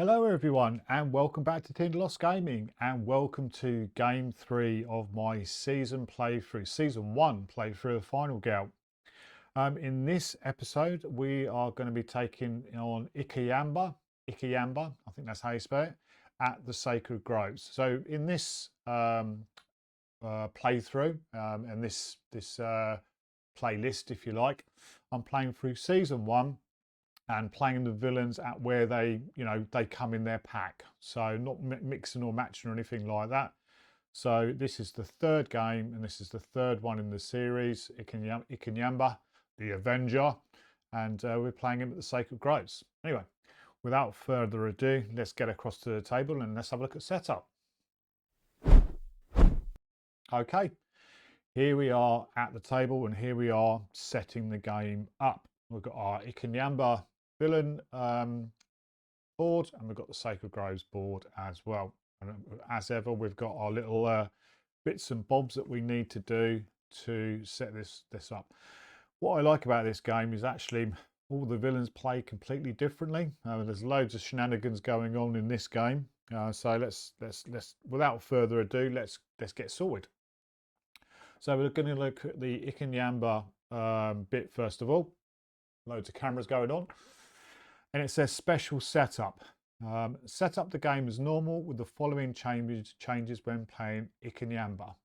Hello everyone and welcome back to Tinderlost Gaming and welcome to game 3 of my season 1 playthrough of Final Girl. In this episode we are going to be taking on Inkanyamba, I think that's how you spell it, at the Sacred Groves. So in this playthrough and this playlist, if you like, I'm playing through season 1 and playing the villains at where they come in their pack, so not mixing or matching or anything like that. So this is the third game and this is the third one in the series, Inkanyamba, the Avenger, and we're playing him at the Sacred Groves. Anyway, without further ado, let's get across to the table and let's have a look at setup. Okay, here we are at the table and here we are setting the game up. We've got our Inkanyamba villain board and we've got the Sacred Groves board as well. And as ever, we've got our little bits and bobs that we need to do to set this up. What I like about this game is actually all the villains play completely differently. There's loads of shenanigans going on in this game. So let's without further ado, let's get sorted. So we're going to look at the Inkanyamba bit first of all. Loads of cameras going on. And it says special setup. Set up the game as normal with the following changes when playing Inkanyamba.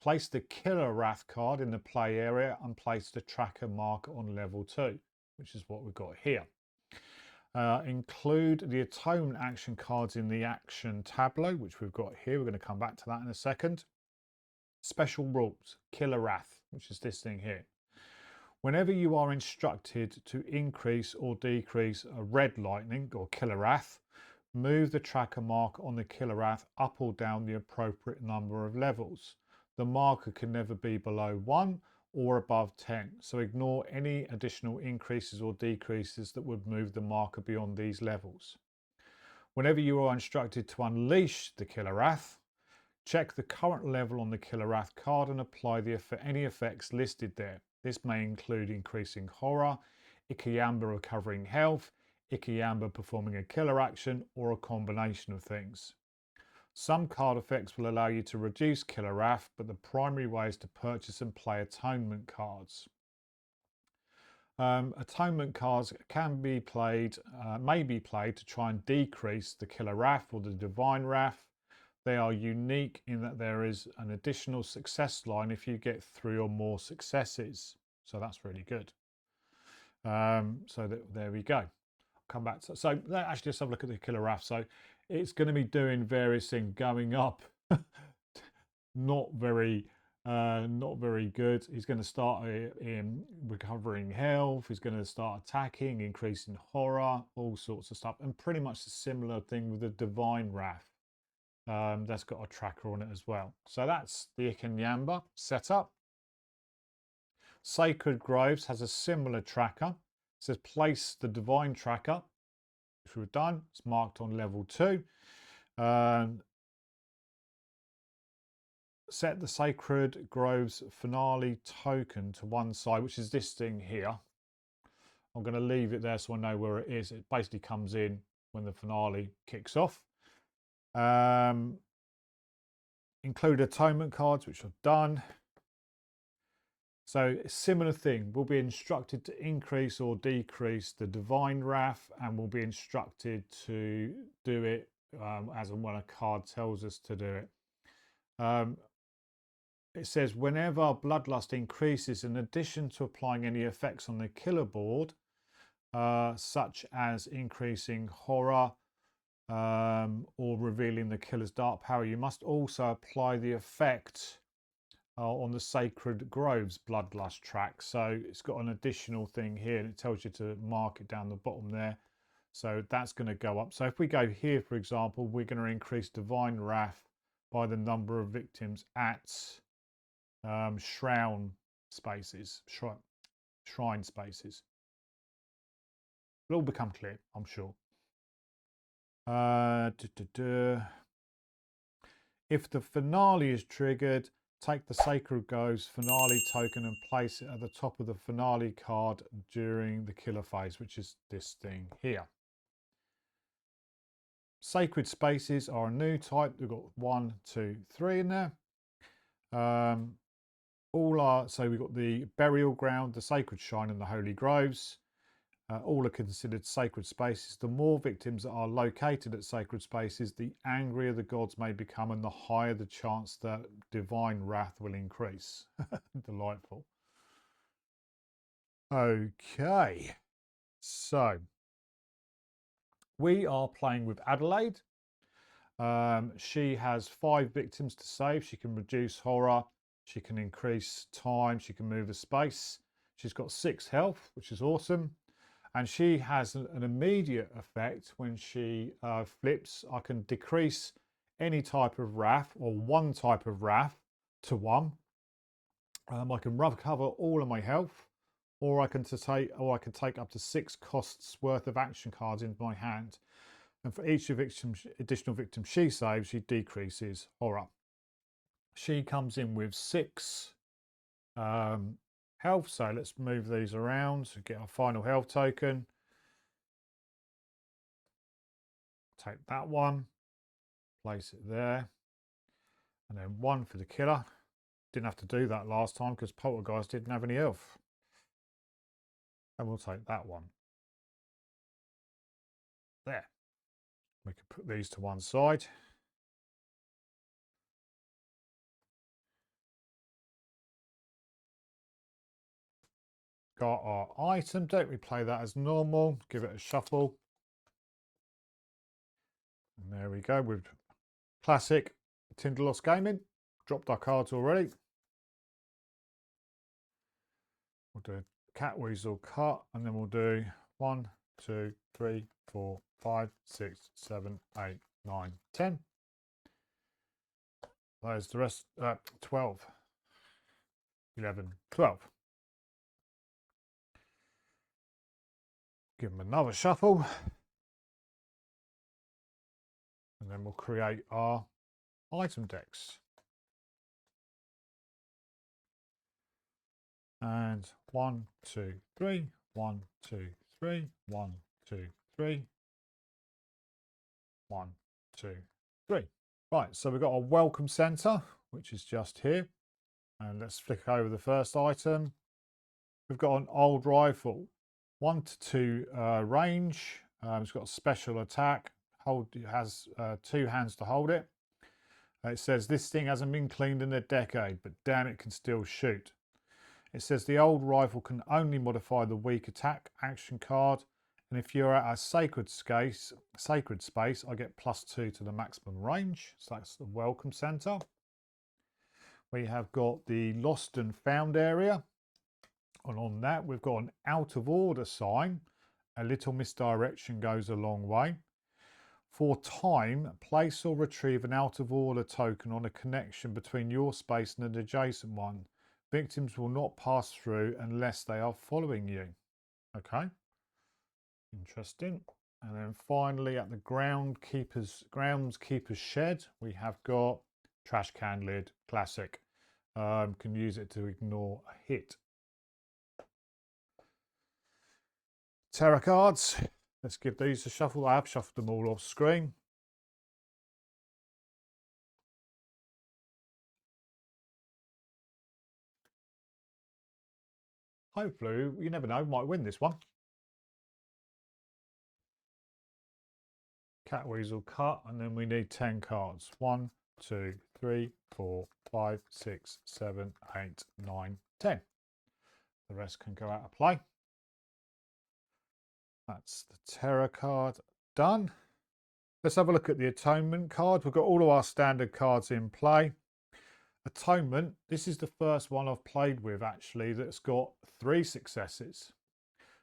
Place the Killer Wrath card in the play area and place the tracker marker on level 2, which is what we've got here. Include the atonement action cards in the action tableau, which we've got here. We're going to come back to that in a second. Special rules, Killer Wrath, which is this thing here. Whenever you are instructed to increase or decrease a red lightning or Killer Wrath, move the tracker marker on the Killer Wrath up or down the appropriate number of levels. The marker can never be below 1 or above 10, so ignore any additional increases or decreases that would move the marker beyond these levels. Whenever you are instructed to unleash the Killer Wrath, check the current level on the Killer Wrath card and apply any effects listed there. This may include increasing horror, Inkanyamba recovering health, Inkanyamba performing a killer action, or a combination of things. Some card effects will allow you to reduce Killer Wrath, but the primary way is to purchase and play atonement cards. Atonement cards can be played, may be played to try and decrease the Killer Wrath or the Divine Wrath. They are unique in that there is an additional success line if you get 3 or more successes. So that's really good. There we go. I'll come back to so actually let's have a look at the Killer Wrath. So it's going to be doing various things, going up. not very good. He's going to start in recovering health. He's going to start attacking, increasing horror, all sorts of stuff, and pretty much a similar thing with the Divine Wrath. That's got a tracker on it as well. So that's the Inkanyamba setup. Sacred Groves has a similar tracker. It says place the divine tracker, which we've done. It's marked on level 2. Set the Sacred Groves finale token to one side, which is this thing here. I'm going to leave it there so I know where it is. It basically comes in when the finale kicks off. Include atonement cards, which I've done. So a similar thing, we'll be instructed to increase or decrease the Divine Wrath, and we'll be instructed to do it as and when a card tells us to do it. It says whenever Bloodlust increases, in addition to applying any effects on the killer board, such as increasing horror, or revealing the killer's dark power, you must also apply the effect on the Sacred Groves Bloodlust track. So it's got an additional thing here and it tells you to mark it down the bottom there. So that's going to go up. So if we go here, for example, we're going to increase Divine Wrath by the number of victims at shrine spaces. It'll all become clear, I'm sure. If the finale is triggered, take the Sacred Groves finale token and place it at the top of the finale card during the killer phase, which is this thing here. Sacred spaces are a new type. We've got 1, 2, 3 in there. So we've got the burial ground, the sacred shrine, and the holy groves. All are considered sacred spaces. The more victims that are located at sacred spaces, the angrier the gods may become, and the higher the chance that divine wrath will increase. Delightful. Okay, so we are playing with Adelaide. She has 5 victims to save. She can reduce horror. She can increase time. She can move the space. She's got 6 health, which is awesome. And she has an immediate effect when she flips. I can decrease any type of wrath or one type of wrath to 1. I can recover all of my health, or I can take up to 6 costs worth of action cards into my hand. And for each additional victim she saves, she decreases horror. She comes in with 6 health, so let's move these around to get our final health token. Take that one, place it there, and then 1 for the killer. Didn't have to do that last time because Poltergeist didn't have any health. And we'll take that one. There. We can put these to one side. Got our item deck. We play that as normal. Give it a shuffle. And there we go with classic Tinderloss Gaming. Dropped our cards already. We'll do cat weasel cut, and then we'll do 1, 2, 3, 4, 5, 6, 7, 8, 9, 10. There's the rest. 12, 11, 12. Give them another shuffle, and then we'll create our item decks. And 1, 2, 3, 1, 2, 3, 1, 2, 3, 1, 2, 3. Right, so we've got our welcome center, which is just here. And let's flick over the first item. We've got an old rifle, 1 to 2 range. It's got a special attack. It has 2 hands to hold it. It says this thing hasn't been cleaned in a decade, but damn, it can still shoot. It says the old rifle can only modify the weak attack action card, and if you're at a sacred space, I get +2 to the maximum range. So that's the welcome center. We have got the lost and found area, and on that we've got an out of order sign. A little misdirection goes a long way. For time, place or retrieve an out of order token on a connection between your space and an adjacent one. Victims will not pass through unless they are following you. Okay, interesting. And then finally at the groundskeeper's shed, we have got trash can lid, classic. Can use it to ignore a hit. Tarot cards. Let's give these a shuffle. I have shuffled them all off screen. Hopefully, you never know, might win this one. Cat weasel cut, and then we need 10 cards. 1, 2, 3, 4, 5, 6, 7, 8, 9, 10. The rest can go out of play. That's the terror card done. Let's have a look at the atonement card. We've got all of our standard cards in play. Atonement, this is the first one I've played with actually that's got 3 successes.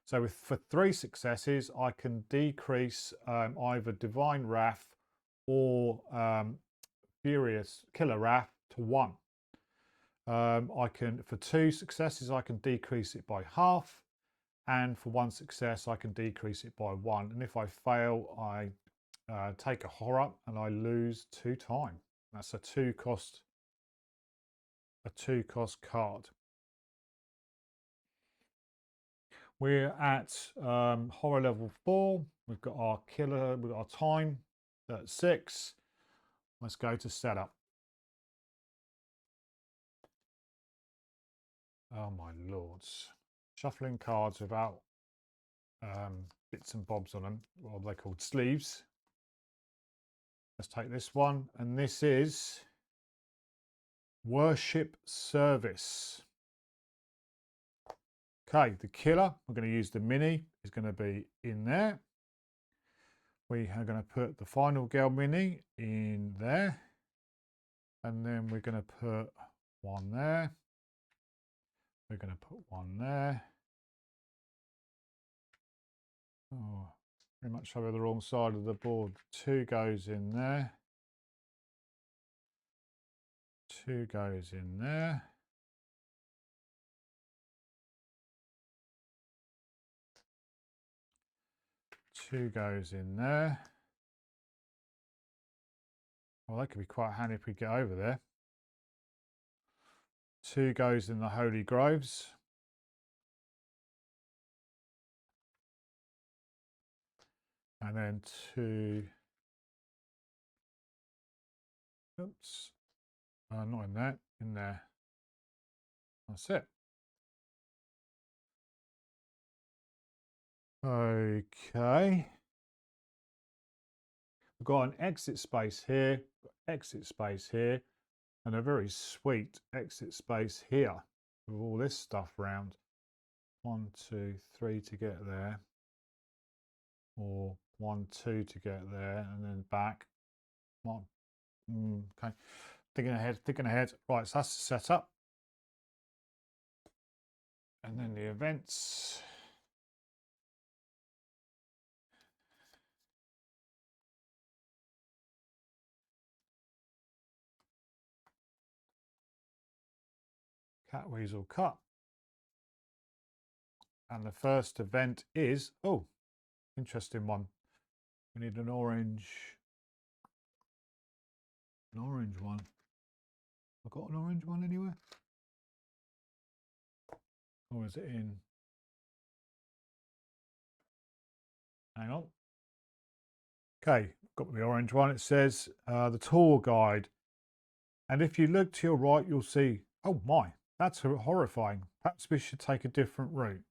So for 3 successes, I can decrease either divine wrath or furious killer wrath to 1. For 2 successes, I can decrease it by half, and for 1 success, I can decrease it by 1. And if I fail, I take a horror and I lose 2 time. That's a 2 cost card. We're at horror level 4. We've got our killer, we've got our time. That's 6. Let's go to setup. Oh my lords. Shuffling cards without bits and bobs on them. What are they called? Sleeves. Let's take this one. And this is Worship Service. Okay, the killer, we're going to use the mini, is going to be in there. We are going to put the final girl mini in there. And then we're going to put one there. We're going to put one there. Oh, pretty much over the wrong side of the board. 2 goes in there. 2 goes in there. 2 goes in there. Well, that could be quite handy if we get over there. 2 goes in the Holy Groves. And then 2, oops, not in there, in there. That's it. Okay. We've got an exit space here, exit space here, and a very sweet exit space here with all this stuff round. 1, 2, 3 to get there, or 1, 2 to get there, and then back. Okay, thinking ahead, thinking ahead. Right, so that's the setup. And then the events. Cat Weasel Cut. And the first event is, oh, interesting one. We need an orange one. I've got an orange one anywhere? Or is it in? Hang on. Okay, got the orange one. It says the tour guide. And if you look to your right, you'll see, oh my, that's horrifying. Perhaps we should take a different route.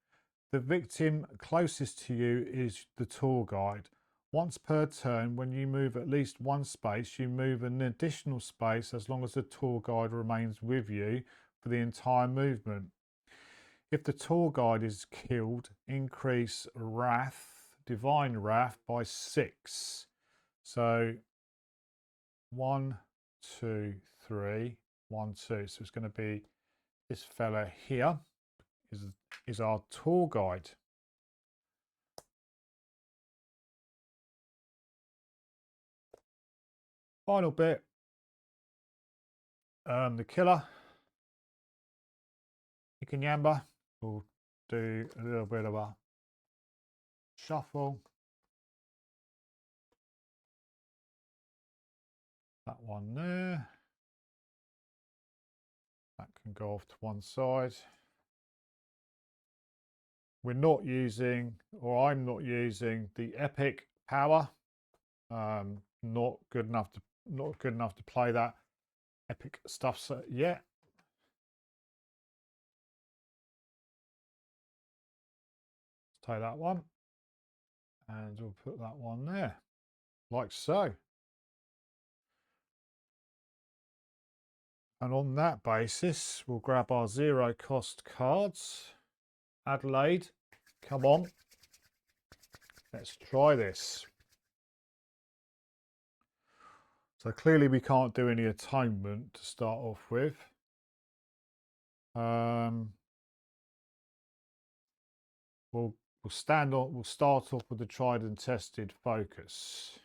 The victim closest to you is the tour guide. Once per turn, when you move at least one space, you move an additional space as long as the tour guide remains with you for the entire movement. If the tour guide is killed, increase divine wrath by 6. So 1, 2, 3, 1, 2. So it's going to be this fella here is our tour guide. Final bit, the killer, Inkanyamba. We'll do a little bit of a shuffle. That one there. That can go off to one side. We're not using, or I'm not using, the epic power. Not good enough to play that epic stuff yet. Let's take that one, and we'll put that one there, like so. And on that basis, we'll grab our 0 cost cards. Adelaide, come on. Let's try this. So clearly we can't do any atonement to start off with. We'll start off with the tried and tested focus.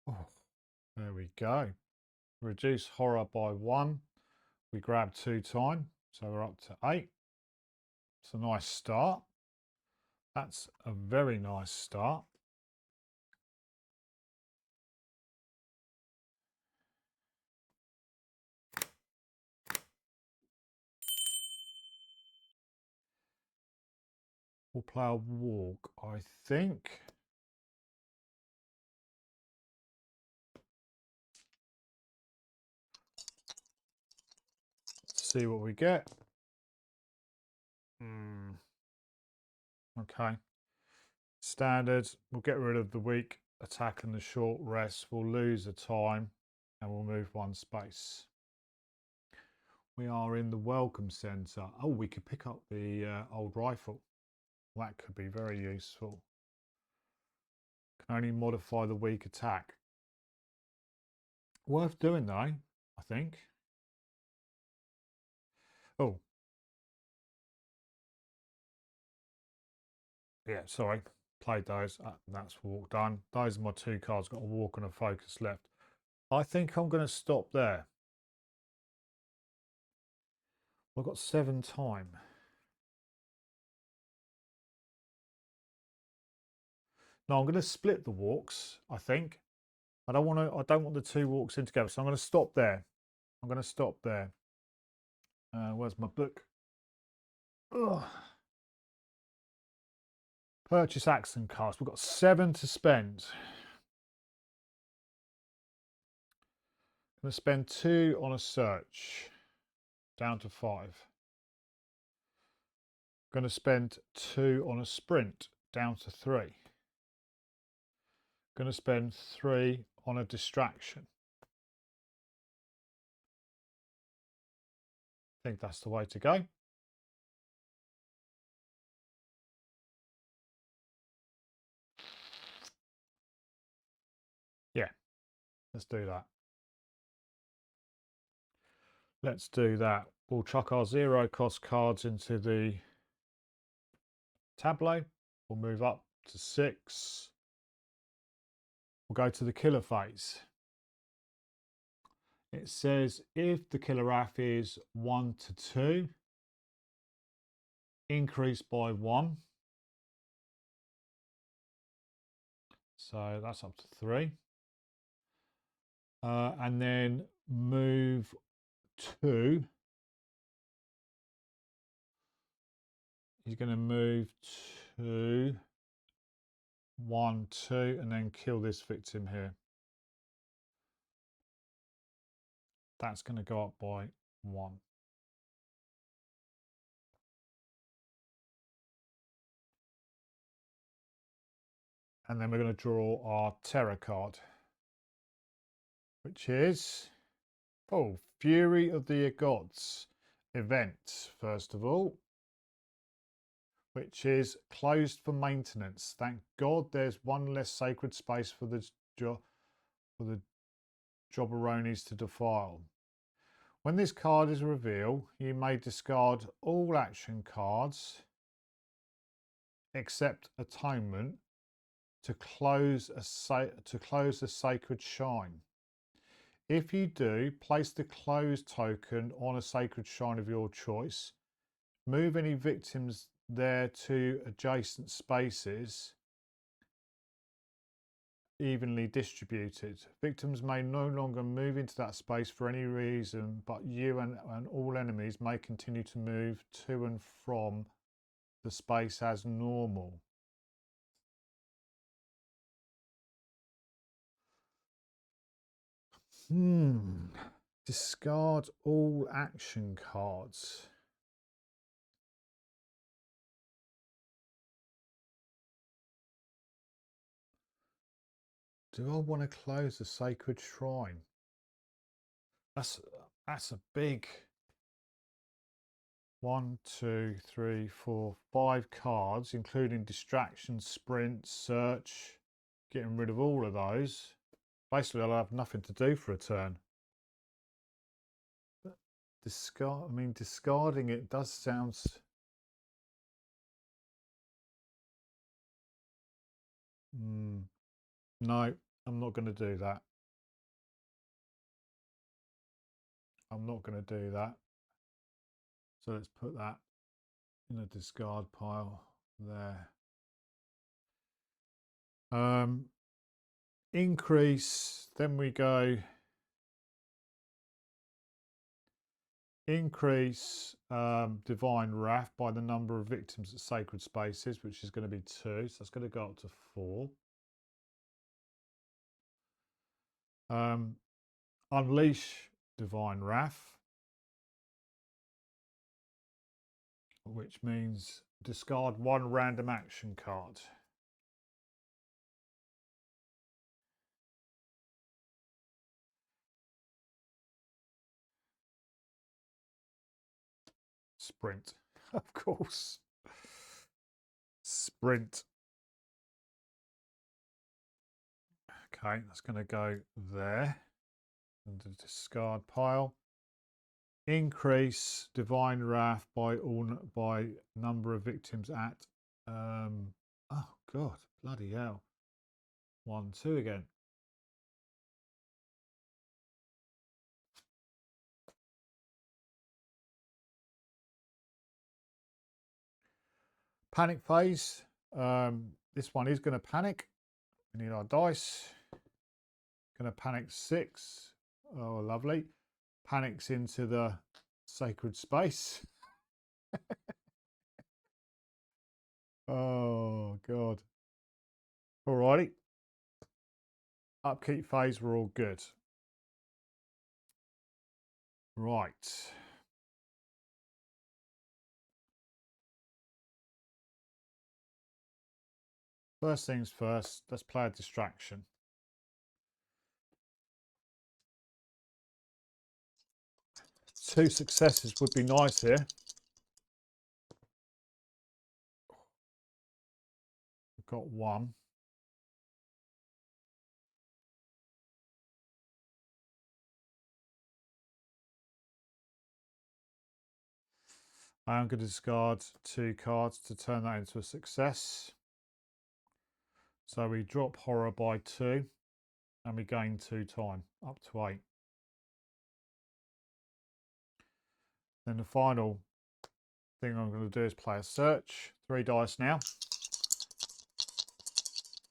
Oh, there we go. Reduce horror by 1. We grab 2 times, so we're up to 8. It's a nice start. That's a very nice start. We'll play a walk, I think. See what we get. Okay. Standard. We'll get rid of the weak attack and the short rest. We'll lose the time and we'll move one space. We are in the welcome centre. Oh, we could pick up the old rifle. That could be very useful. Can only modify the weak attack. Worth doing though, I think. Oh. Yeah, sorry. Played those. That's walk done. Those are my two cards. Got a walk and a focus left. I think I'm going to stop there. I've got 7 time. No, I'm going to split the walks, I think. I don't want the 2 walks in together. So I'm going to stop there. I'm going to stop there. Where's my book? Ugh. Purchase accent cards. We've got 7 to spend. I'm going to spend 2 on a search. Down to 5. Going to spend 2 on a sprint. Down to 3. Going to spend 3 on a distraction. I think that's the way to go. Yeah, let's do that. Let's do that. We'll chuck our 0 cost cards into the tableau. We'll move up to 6. We'll go to the killer phase. It says if the killer RAF is 1 to 2, increase by 1. So that's up to 3. And then move 2. He's going to move to 1, 2, and then kill this victim here. That's going to go up by 1. And then we're going to draw our terror card, which is, oh, Fury of the Gods event, first of all, which is closed for maintenance. Thank God there's one less sacred space for the jobberonis to defile. When this card is revealed, you may discard all action cards except Atonement to close a sacred shrine. If you do, place the close token on a sacred shrine of your choice. Move any victims there to adjacent spaces evenly distributed. Victims may no longer move into that space for any reason, but you and all enemies may continue to move to and from the space as normal. Discard all action cards. Do I want to close the sacred shrine? That's a big 1, 2, 3, 4, 5 cards, including distraction, sprint, search. Getting rid of all of those. Basically, I'll have nothing to do for a turn. But discarding it does sound. No, I'm not going to do that. I'm not going to do that. So let's put that in a discard pile there. Increase, then we go Increase divine wrath by the number of victims at sacred spaces, which is going to be 2. So that's going to go up to 4. Unleash divine wrath, which means discard 1 random action card. Sprint, of course. Sprint. Okay, that's going to go there in the discard pile. Increase divine wrath by number of victims at oh god, bloody hell. 1, 2 again. Panic phase. This one is going to panic. We need our dice. Going to panic 6. Oh, lovely. Panics into the sacred space. Oh, God. Alrighty. Upkeep phase, we're all good. Right. First things first, let's play a distraction. Two successes would be nice here. We've got 1. I am going to discard 2 cards to turn that into a success. So we drop horror by 2 and we gain 2 time, up to 8. Then the final thing I'm going to do is play a search. 3 dice now.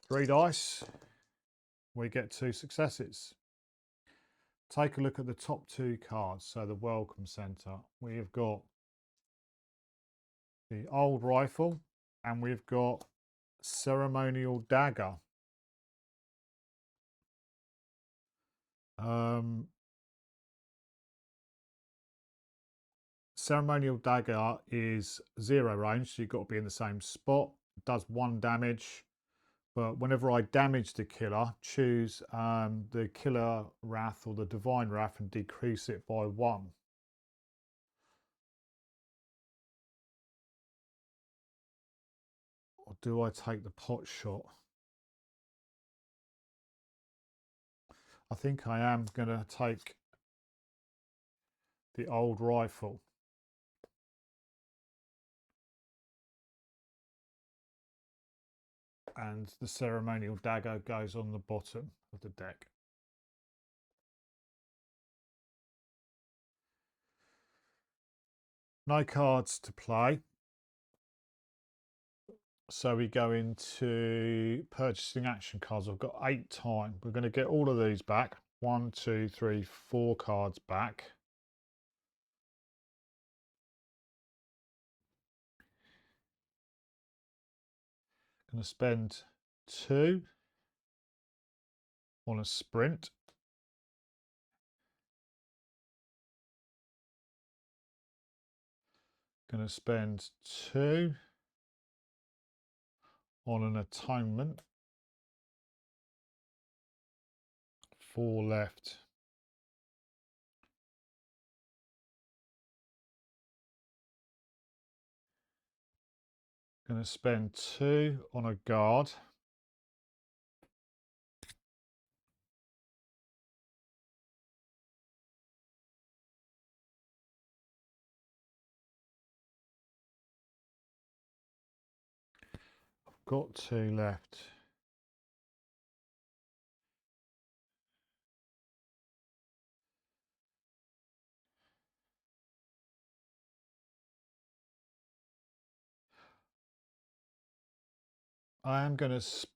3 dice. We get 2 successes. Take a look at the top 2 cards. So the welcome center. We have got the old rifle and we've got ceremonial dagger. Ceremonial dagger is 0 range, so you've got to be in the same spot. It does 1 damage, but whenever I damage the killer, choose the killer wrath or the divine wrath and decrease it by 1. Or do I take the pot shot? I think I am going to take the old rifle. And the ceremonial dagger goes on the bottom of the deck. No cards to play. So we go into purchasing action cards. I've got 8 time. We're going to get all of these back. 1, 2, 3, 4 cards back. Going to spend 2 on a sprint. Going to spend 2 on an atonement. 4 left. Going to spend 2 on a guard. I've got 2 left. I am going to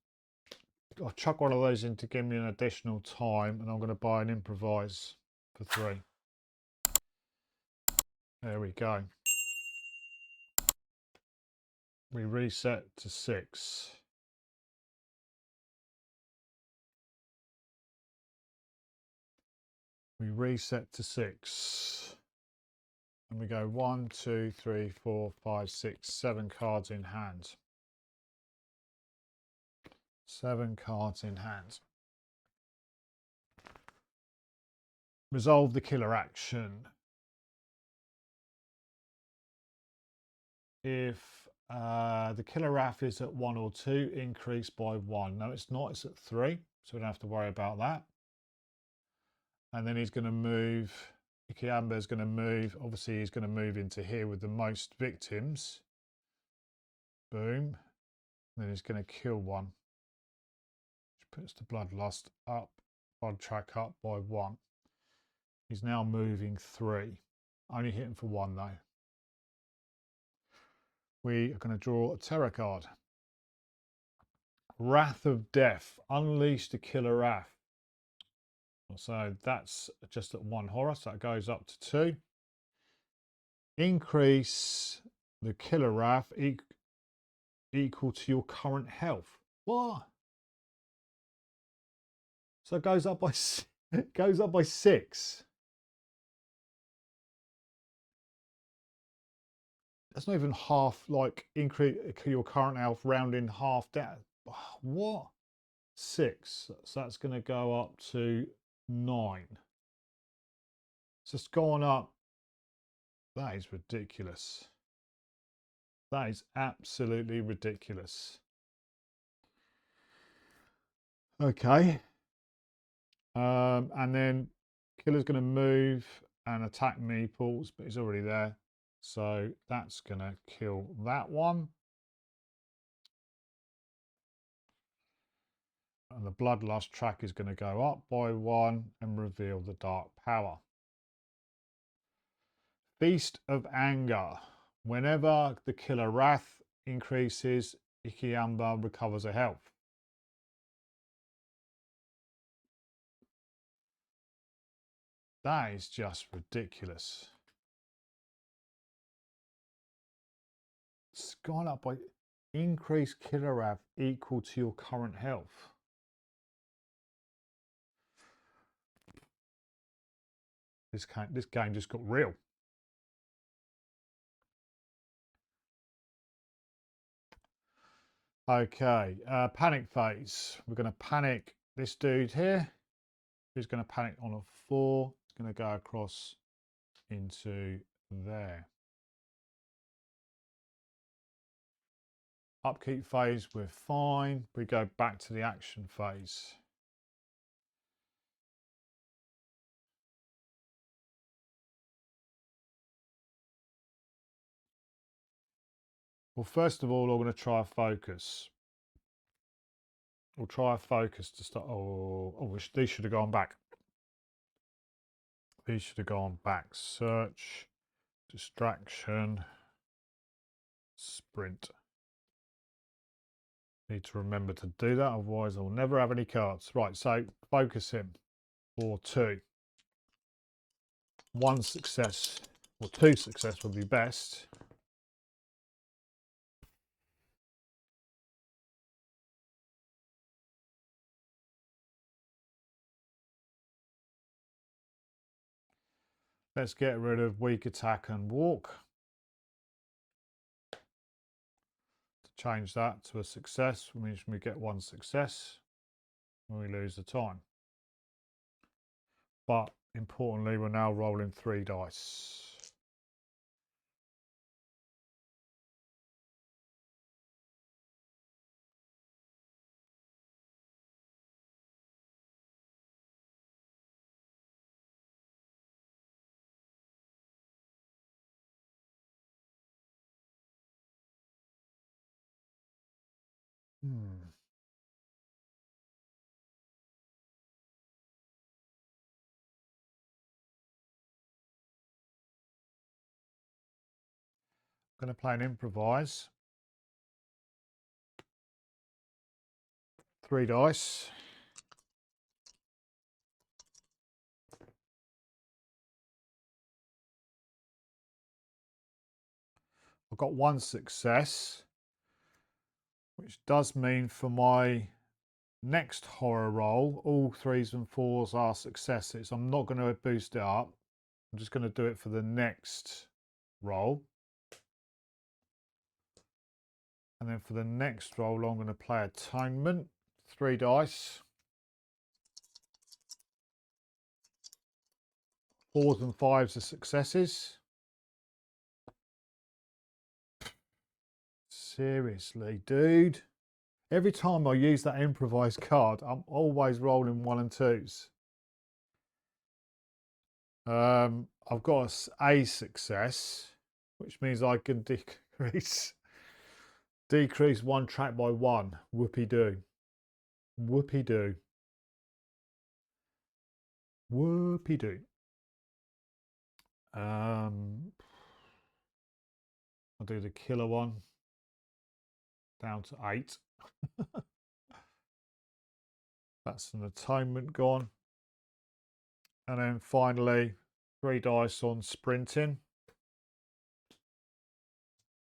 I'll chuck one of those in to give me an additional time, and I'm going to buy an improvise for 3. There we go. We reset to 6. We reset to 6. And we go 1, 2, 3, 4, 5, 6, 7 cards in hand. 7 cards in hand. Resolve the killer action. If the killer wrath is at 1 or 2, increase by 1. No, it's not, it's at 3, so we don't have to worry about that. And then he's going to move, Inkanyamba is going to move, obviously he's going to move into here with the most victims. Boom. And then he's going to kill one. Which puts the bloodlust up, blood track up by 1. He's now moving 3. Only hitting for 1 though. We are going to draw a terror card. Wrath of Death. Unleash the killer wrath. So that's just at 1 horror, so that goes up to 2. Increase the killer wrath equal to your current health. What? So it goes up by it goes up by 6. That's not even half, like increase your current health rounding half down. What? 6. So that's going to go up to 9. So it's gone up. That is ridiculous. That is absolutely ridiculous. Okay. And then killer's going to move and attack Meeples, but he's already there. So that's going to kill that one. And the bloodlust track is going to go up by 1 and reveal the dark power. Feast of Anger. Whenever the killer wrath increases, Inkanyamba recovers a health. That is just ridiculous. It's gone up by increase killer wrath equal to your current health. This game just got real. Okay, panic phase. We're going to panic this dude here. Who's going to panic on a 4. It's going to go across into there. Upkeep phase, we're fine. We go back to the action phase. Well, first of all, I'm going to try a focus. We'll try a focus to start. These should have gone back. These should have gone back. Search, distraction, sprint. Need to remember to do that, otherwise I'll never have any cards. Right, so focus him for 2. 1 success, or 2 success would be best. Let's get rid of weak attack and walk. To change that to a success, which means we get 1 success and we lose the time. But importantly, we're now rolling 3 dice. I'm going to play an improvise. 3 dice. I've got one success, which does mean for my next horror roll, all 3s and 4s are successes. I'm not going to boost it up. I'm just going to do it for the next roll. And then for the next roll, I'm going to play Atonement, 3 dice. 4s and 5s are successes. Seriously, dude. Every time I use that improvised card, I'm always rolling 1 and 2s. I've got a success, which means I can decrease 1 track by 1. Whoopie-doo. Whoopie-doo. Whoopie-doo. I'll do the killer one. Down to 8. That's an atonement gone. And then finally, 3 dice on sprinting.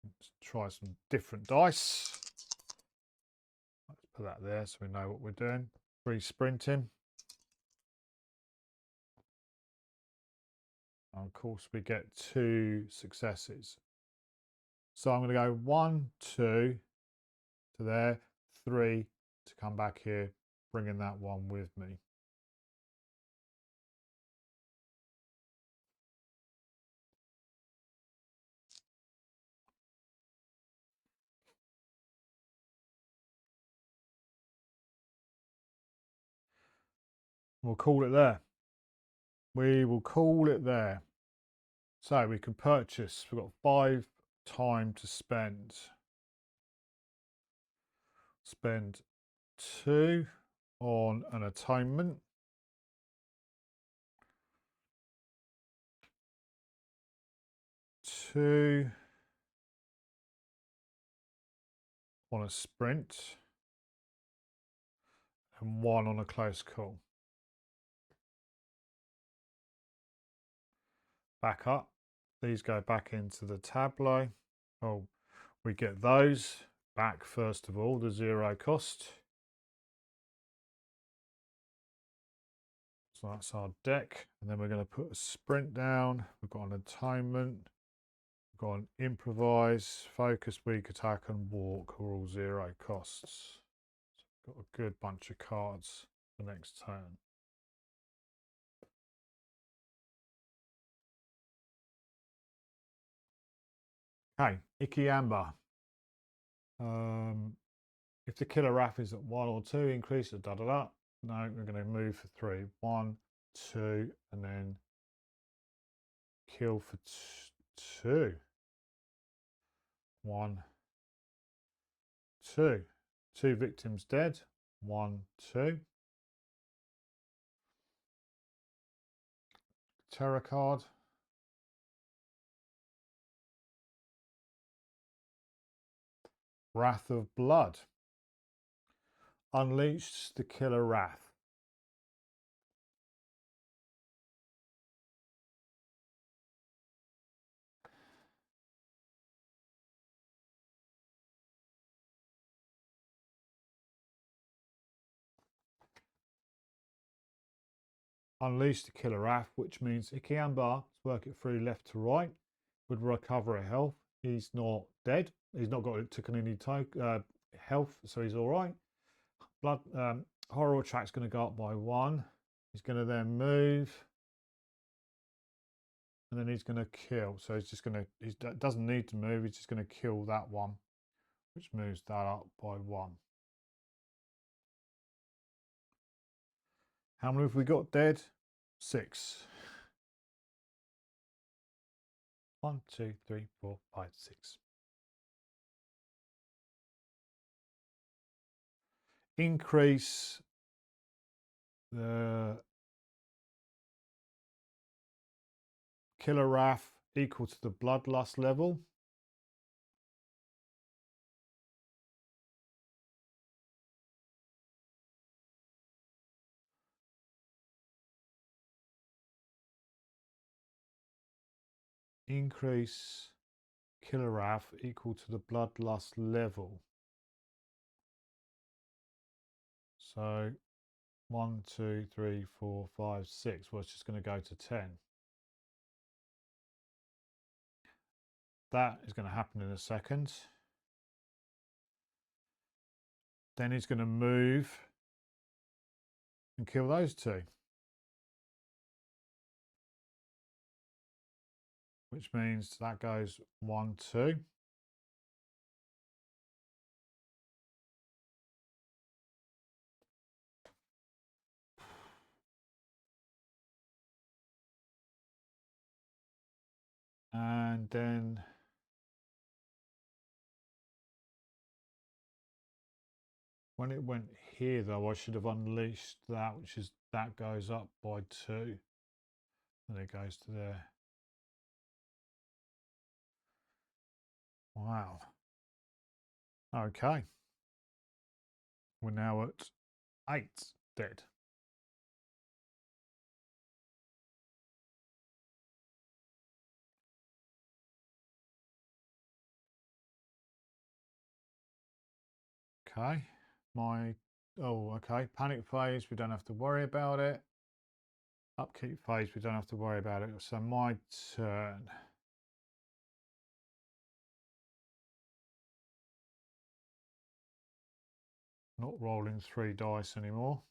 Let's try some different dice. Let's put that there so we know what we're doing. 3 sprinting. And of course, we get 2 successes. So I'm going to go 1, 2 to there, 3 to come back here, bringing that one with me. We'll call it there. We will call it there. So we can purchase. We've got 5 time to spend. Spend 2 on an atonement. 2 on a sprint. And 1 on a close call. Back up. These go back into the tableau. Oh, we get those back first of all, the 0 cost. So that's our deck. And then we're going to put a sprint down. We've got an atonement. We've got an improvise, focus, weak, attack, and walk are all 0 costs. So we've got a good bunch of cards for next turn. Okay, Inkanyamba. If the killer wrath is at 1 or 2, increase it, da da da. No, we're going to move for 3. 1, 2, and then kill for 2. 1, 2. 2 victims dead. 1, 2. Terror card. Wrath of Blood. Unleashed the killer wrath. Unleash the killer wrath, which means Inkanyamba, work it through left to right, would recover a health. He's not dead. He's not got taken any health, so he's all right. Blood horror track's going to go up by 1. He's going to then move, and then he's going to kill. So he's just going to. He doesn't need to move. He's just going to kill that one, which moves that up by 1. How many have we got dead? 6. 1, 2, 3, 4, 5, 6. Increase the killer wrath equal to the bloodlust level. Increase killer wrath equal to the bloodlust level. So 1, 2, 3, 4, 5, 6. Well, it's just going to go to 10. That is going to happen in a second. Then he's going to move and kill those two. Which means that goes 1, 2. And then when it went here, though, I should have unleashed that, which is that goes up by 2. And it goes to there. Wow. Okay. We're now at 8 dead. Okay. Okay. Panic phase, we don't have to worry about it. Upkeep phase, we don't have to worry about it. So my turn. Not rolling 3 dice anymore.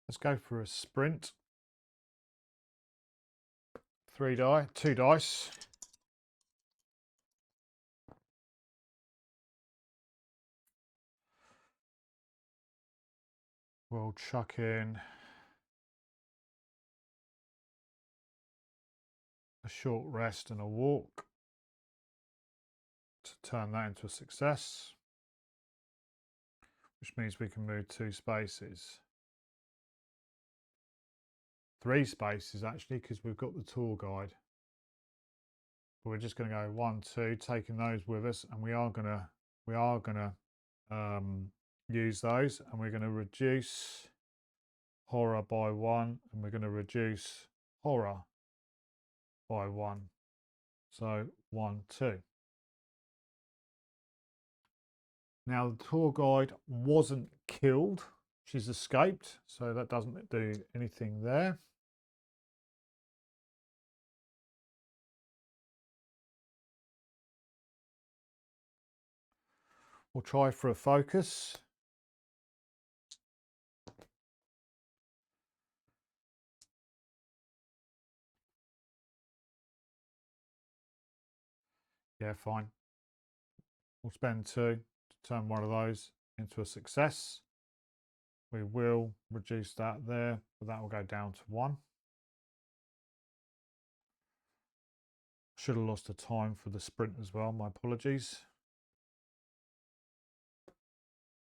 Let's go for a sprint. 3 die, 2 dice. We'll chuck in a short rest and a walk to turn that into a success, which means we can move 2 spaces. 3 spaces actually, because we've got the tour guide. But we're just going to go 1, 2, taking those with us, and we are gonna use those, and we're going to reduce horror by 1, and we're going to reduce horror by 1. So 1, 2. Now the tour guide wasn't killed, she's escaped, so that doesn't do anything there. We'll try for a focus. Yeah, fine. We'll spend 2 to turn one of those into a success. We will reduce that there, but that will go down to 1. Should have lost a time for the sprint as well, my apologies.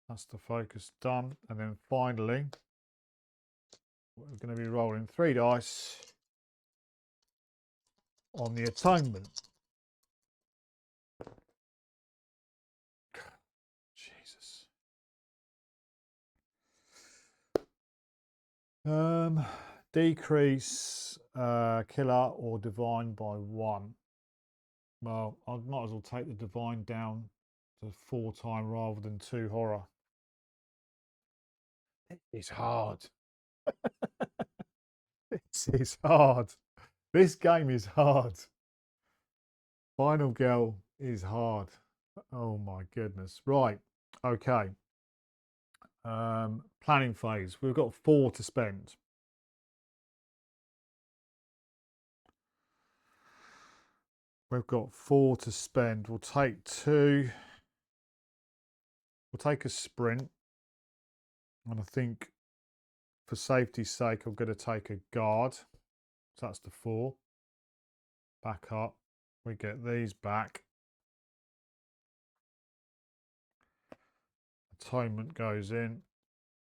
That's the focus done. And then finally, we're going to be rolling 3 dice on the atonement. Jesus. Decrease killer or divine by 1. Well, I might as well take the divine down to 4 time rather than 2 horror. It's hard. This is hard. This game is hard. Final Girl is hard. Oh my goodness. Right. Okay. Planning phase. We've got 4 to spend. We've got 4 to spend. We'll take 2. We'll take a sprint. And I think for safety's sake, I'm going to take a guard. So that's the 4. Back up. We get these back. Atonement goes in.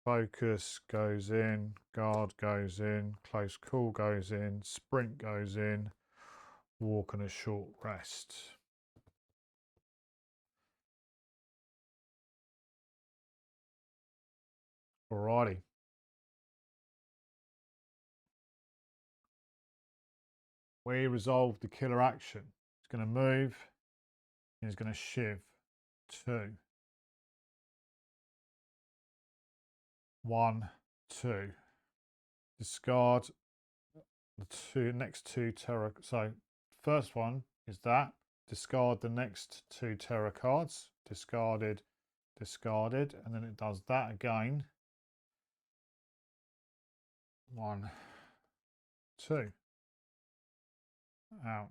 Focus goes in, guard goes in, close call goes in, sprint goes in, walk and a short rest. Alrighty. We resolve the killer action. He's going to move. He's going to shiv. 2. 1, 2. Discard the next two terror. So first one is that. Discard the next 2 terror cards. Discarded, discarded, and then it does that again. 1, 2. Ouch.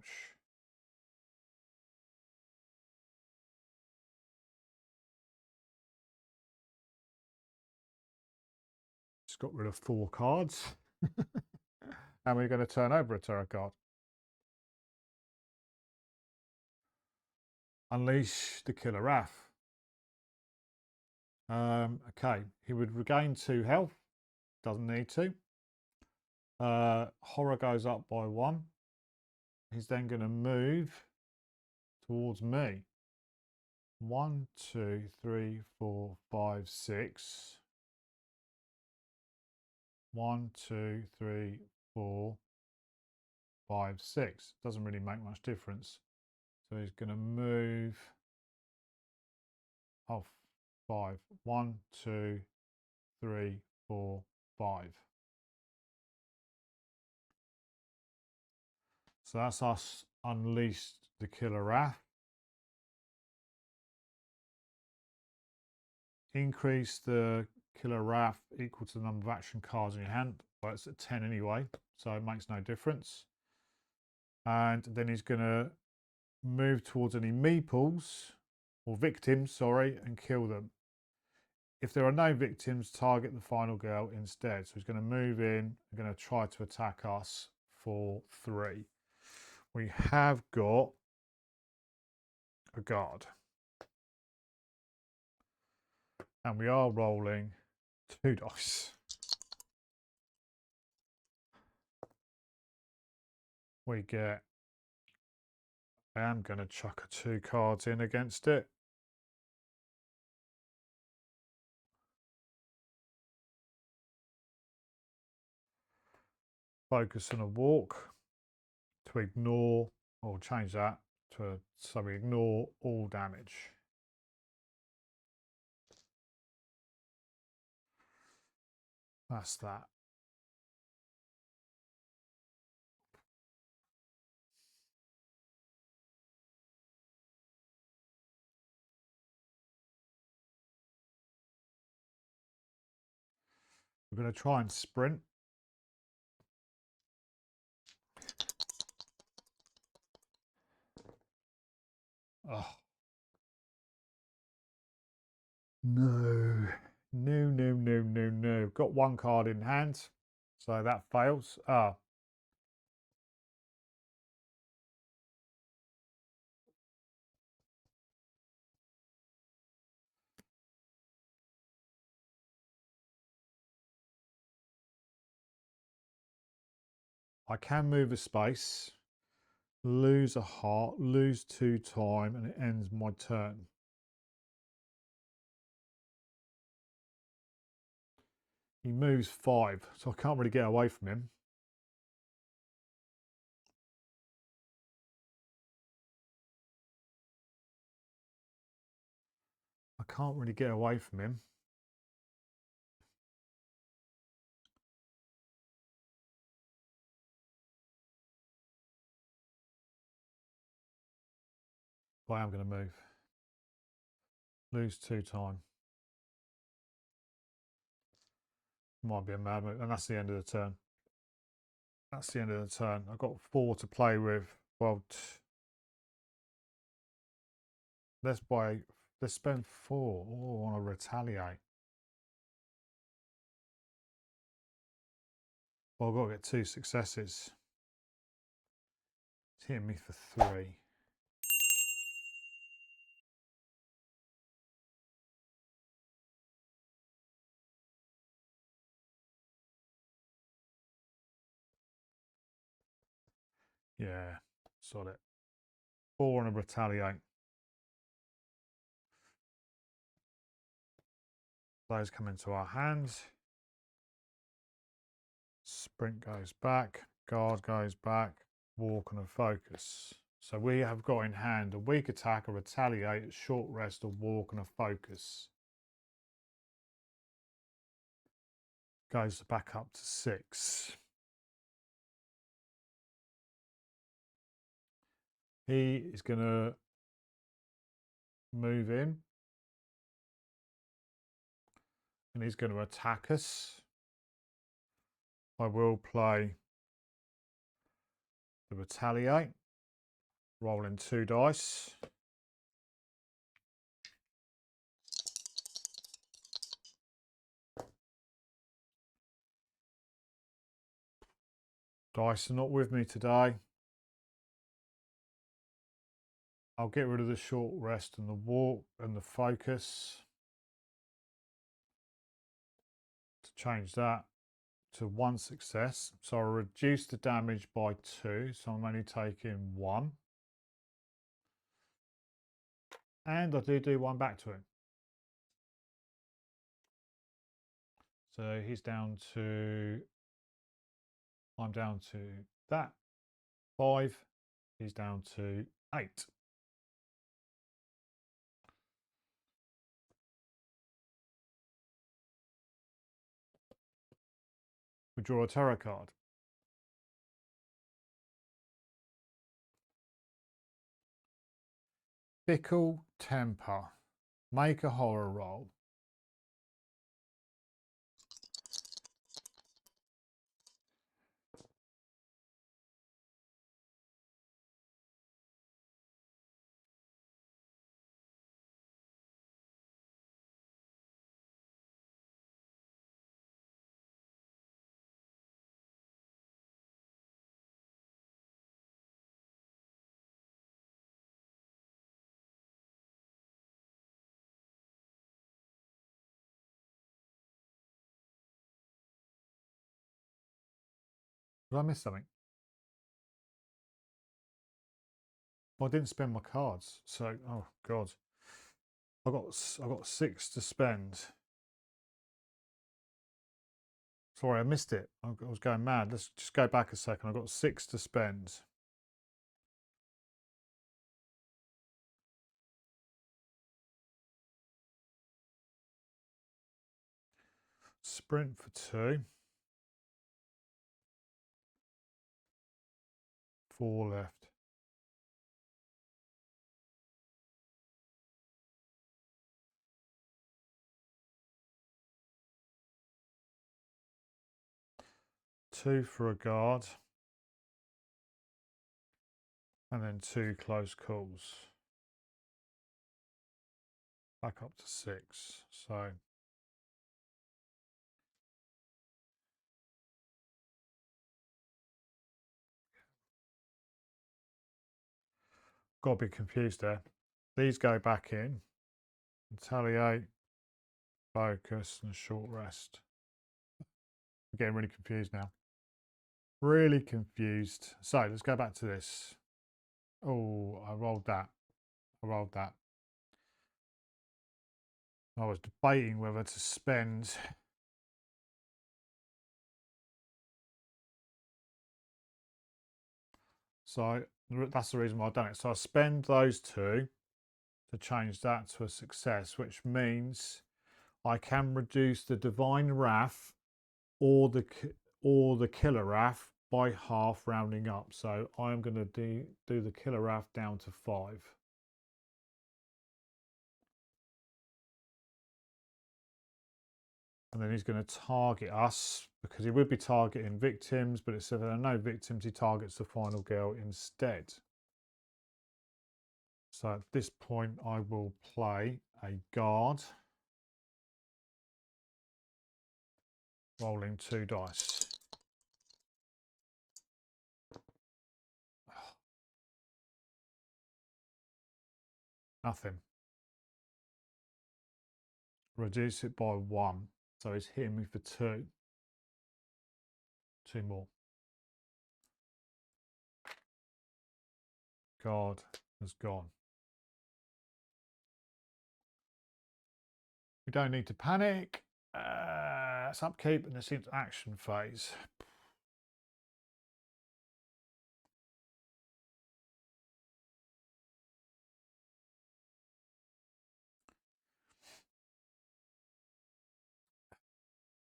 Just got rid of 4 cards. And we're going to turn over a terror card. Unleash the killer wrath. Okay, he would regain 2 health. Doesn't need to. Horror goes up by 1. He's then going to move towards me. 1, 2, 3, 4, 5, 6. 1, 2, 3, 4, 5, 6. Doesn't really make much difference. So he's going to move. Oh, 5. 1, 2, 3, 4, 5. So that's us unleashed the killer wrath. Increase the killer wrath equal to the number of action cards in your hand. Well, it's at 10 anyway, so it makes no difference. And then he's going to move towards any meeples or victims, sorry, and kill them. If there are no victims, target the final girl instead. So he's going to move in and going to try to attack us for 3. We have got a guard. And we are rolling 2 dice. We get, I am going to chuck 2 cards in against it. Focus on a walk to ignore, or change that to, so we ignore all damage. That's that. We're going to try and sprint. Oh. No. No, no, no, no, no. Got 1 card in hand, so that fails. I can move a space, lose a heart, lose 2 time, and it ends my turn. He moves 5, so I can't really get away from him. I can't really get away from him. But I am going to move. Lose 2 time. Might be a mad move, and that's the end of the turn. That's the end of the turn. I've got 4 to play with. Well, let's spend 4. Oh, I want to retaliate. Well, I've got to get 2 successes. It's hitting me for 3. Yeah, solid. 4 and a retaliate. Those come into our hands. Sprint goes back, guard goes back, walk and a focus. So we have got in hand a weak attack, a retaliate, a short rest, a walk and a focus. Goes back up to 6. He is going to move in and he's going to attack us. I will play the retaliate, rolling 2 dice. Dice are not with me today. I'll get rid of the short rest and the walk and the focus to change that to 1 success. So I'll reduce the damage by 2. So I'm only taking 1. And I do 1 back to him. So he's down to, I'm down to that 5. He's down to 8. We draw a tarot card. Fickle temper. Make a horror roll. Did I miss something? Well, I didn't spend my cards, so oh god, I got 6 to spend. Sorry, I missed it. I was going mad. Let's just go back a second. I've got 6 to spend. Sprint for 2. 4 left. Two for a guard. And then 2 close calls. Back up to 6. So got a bit confused there. These go back in. Retaliate, focus, and short rest. I'm getting really confused now. Really confused. So let's go back to this. Oh, I rolled that. I rolled that. I was debating whether to spend so that's the reason why I've done it. So I spend those 2 to change that to a success, which means I can reduce the divine wrath or the killer wrath by half, rounding up. So I'm going to do the killer wrath down to 5. And then he's going to target us because he would be targeting victims, but it said there are no victims. He targets the final girl instead. So at this point, I will play a guard, rolling 2 dice. Nothing. Reduce it by 1. So he's hitting me for 2. 2 more. card has gone. We don't need to panic. It's upkeep and it's into action phase.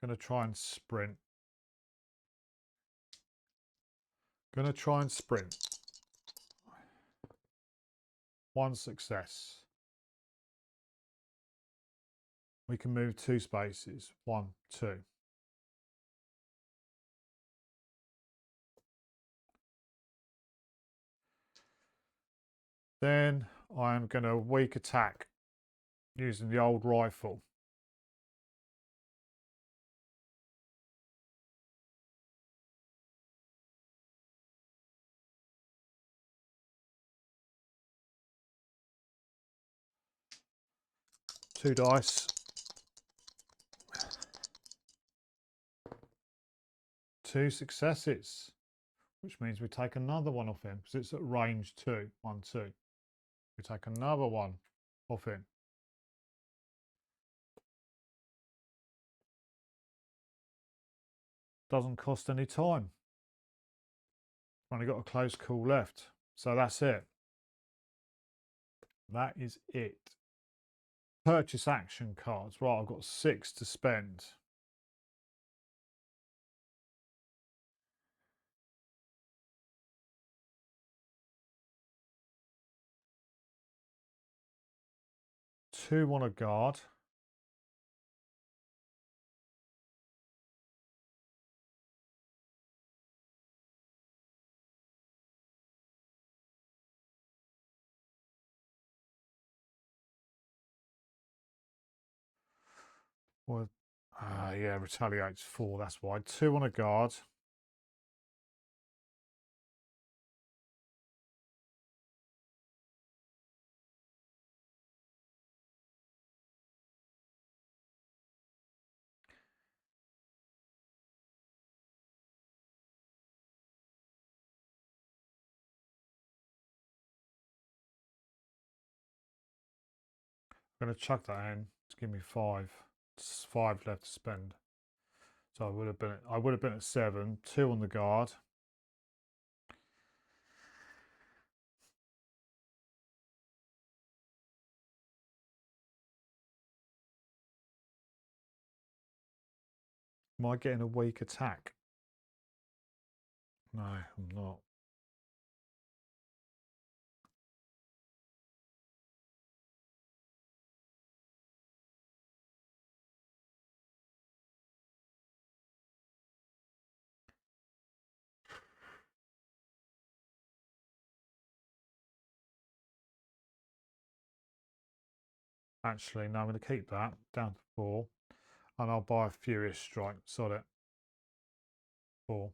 Going to try and sprint. Going to try and sprint. One success. We can move 2 spaces. 1, 2. Then I'm going to weak attack using the old rifle. Two dice. 2 successes, which means we take another one off him because it's at range 2. 1, 2. We take another one off him. Doesn't cost any time. Only got a close call left. So that's it. That is it. Purchase action cards. Right, I've got 6 to spend. Two on a guard. Well, yeah, retaliates 4. That's why. 2 on a guard. I'm going to chuck that in to give me 5. It's 5 left to spend. So I would have been at 7. 2 on the guard. Am I getting a weak attack? No, I'm not. Actually, no, I'm going to keep that down to 4. And I'll buy a Furious Strike. Sod it. 4.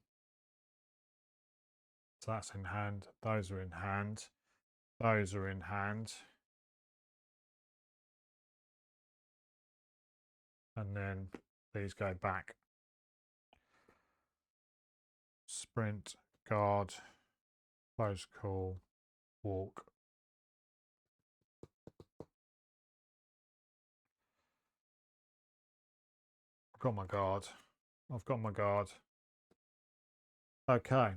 So that's in hand. Those are in hand. Those are in hand. And then these go back. Sprint, guard, close call, walk. I've got my guard. I've got my guard. Okay.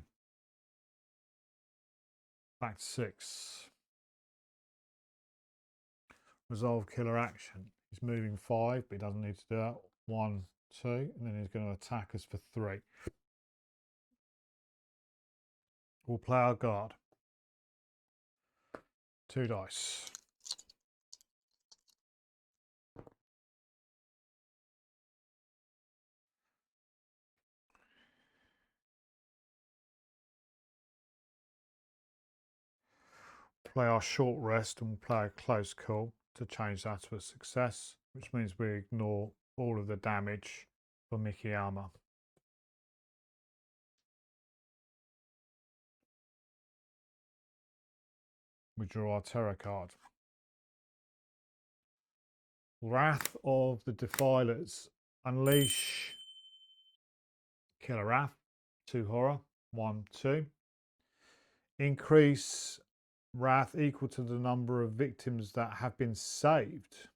Back to 6. Resolve killer action. He's moving 5, but he doesn't need to do that. 1, 2, and then he's going to attack us for 3. We'll play our guard. 2 dice. Play our short rest and we'll play a close call to change that to a success, which means we ignore all of the damage for Inkanyamba. We draw our terror card. Wrath of the Defilers. Unleash Killer Wrath. 2 horror. 1, 2. Increase Wrath equal to the number of victims that have been saved.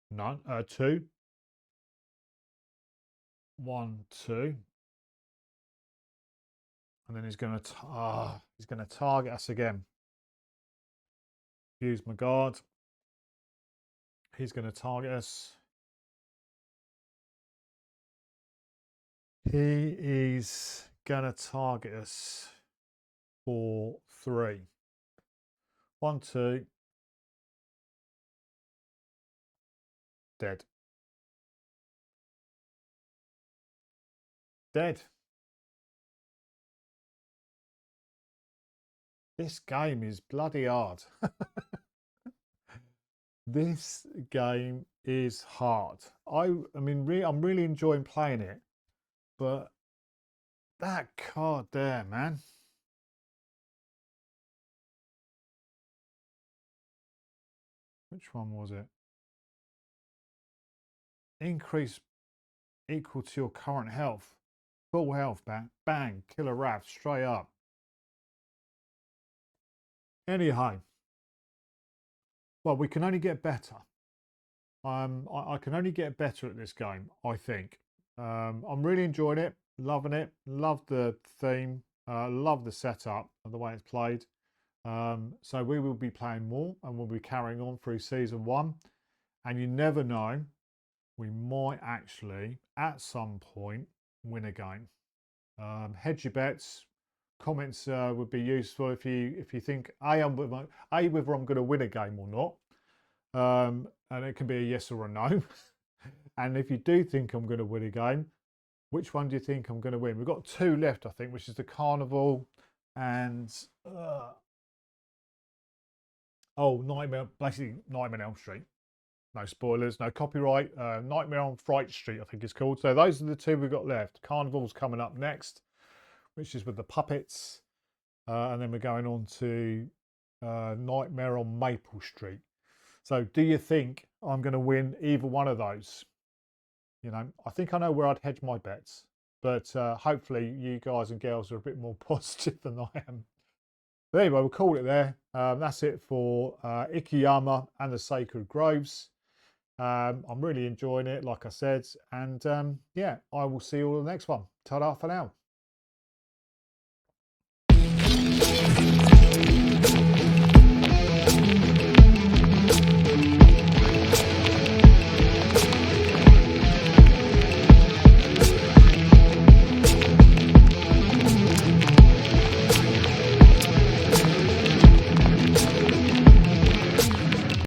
None. 2. 1, 2. And then he's going to target us again. Use my guard. He's going to target us. He is going to target us for 3. 1, 2. Dead. Dead. This game is bloody hard. This game is hard. I mean, I'm really enjoying playing it, but that card there, man. Which one was it? Increase equal to your current health. Full health, bang, killer wrath, straight up. Anyhow, well, we can only get better. I can only get better at this game, I think. I'm really enjoying it, loving it, love the theme, love the setup and the way it's played. So we will be playing more and we'll be carrying on through season 1. And you never know, we might actually, at some point, win a game. Hedge your bets. Comments would be useful if you think whether I'm going to win a game or not. And it can be a yes or a no. And if you do think I'm going to win a game, which one do you think I'm going to win? We've got 2 left, I think, which is the Carnival and basically Nightmare on Elm Street. No spoilers, no copyright. Nightmare on Fright Street, I think it's called. So those are the 2 we've got left. Carnival's coming up next, which is with the puppets. And then we're going on to Nightmare on Maple Street. So do you think I'm going to win either one of those? You know, I think I know where I'd hedge my bets. But hopefully you guys and girls are a bit more positive than I am. But anyway, we'll call it there. That's it for Inkanyamba and the Sacred Groves. I'm really enjoying it, like I said. And yeah, I will see you all in the next one. Ta-da for now.